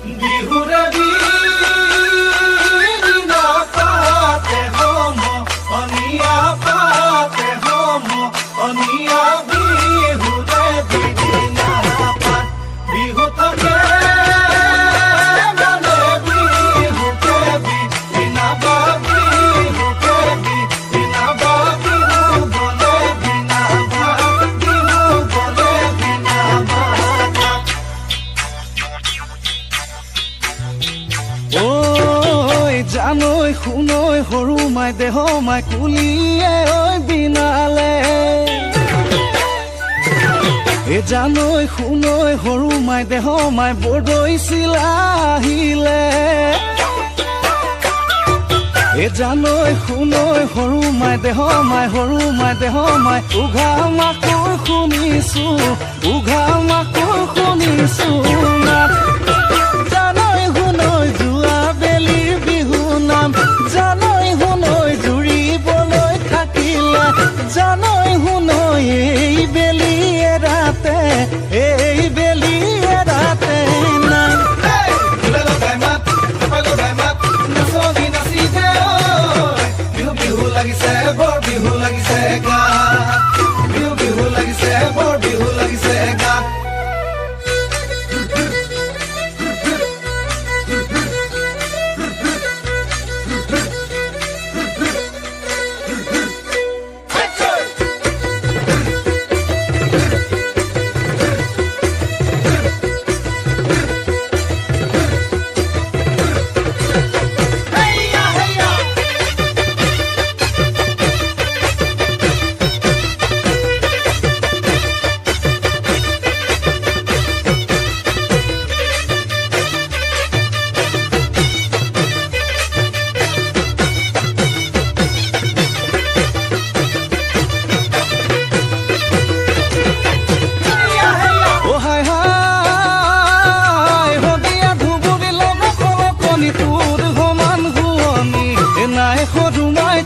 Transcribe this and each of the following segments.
বিহুৰে দিনা পাতে হম অনিয়া পাতে হম অনিয়া বিহুৰে দিনা পাত বিহু থাকে মানে বিহুকে বিনা বা বিহুকে বিনা বা বিহু বলে বিনা বা বিহু বলে বিনা বা ঐ জানৈ শুনৈ সৰু মাই দেহ মাই কুলিয়ে ঐ বিনালে জানৈ শুনৈ সৰু মাই দেহ মাই বৰদৈ চিলা আহিলে জানৈ শুনৈ সৰু মাই দেহ মাই উঘা মাকৈ শুনিছো উঘা মাকৈ শুনিছো জানৈ শুনৈ যোৱা বেলিৰ বিহু নাম জানৈ শুনৈ জুৰিবলৈ থাকিলে জানৈ শুনৈ এই বেলি এৰাতে নাই বিহু লাগিছে বৰ বিহু লাগিছে গাত বিহু লাগিছে বৰ বিহু লাগিছে গাত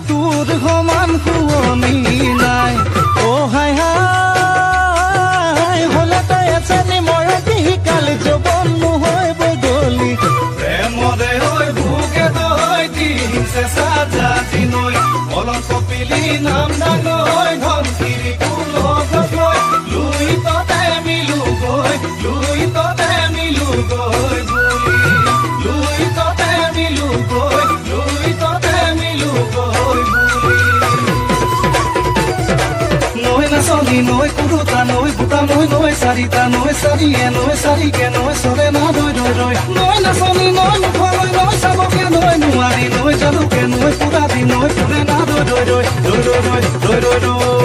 তোৰ সমান শুৱনি নাই অ হাই হাই হলে তই এচানি মৰতি শিকালি যৌৱন নহয় বদলি প্ৰেমৰে হৈ ভোগে তই দিছে সাজাতি নৈ অলপ কপিলি নাম ডাঙৈ ধনশিৰি কুলত লৈ লুই ততে মিলো গৈ লুই ততে মিলো গৈ বুলি লুই ততে মিলো গৈ লুই ততে মিলো গৈ নৈ নাচনি নৈ কুৰুতা নৈ বুটা নৈ চাৰিটা নৈ চাৰিয়ে নৈ চাৰিকে নৈ চৰে না ৰৈ ৰৈ ৰৈ নৈ নাচনি নৈ মুখলৈ নৈ চাবকে নৈ নোৱাৰি নৈ জালুকে নৈ পুৰা দি নৈ ফুৰে না ৰৈ ৰৈ ৰৈ ৰৈ ৰৈ ৰৈ ৰৈ ৰৈ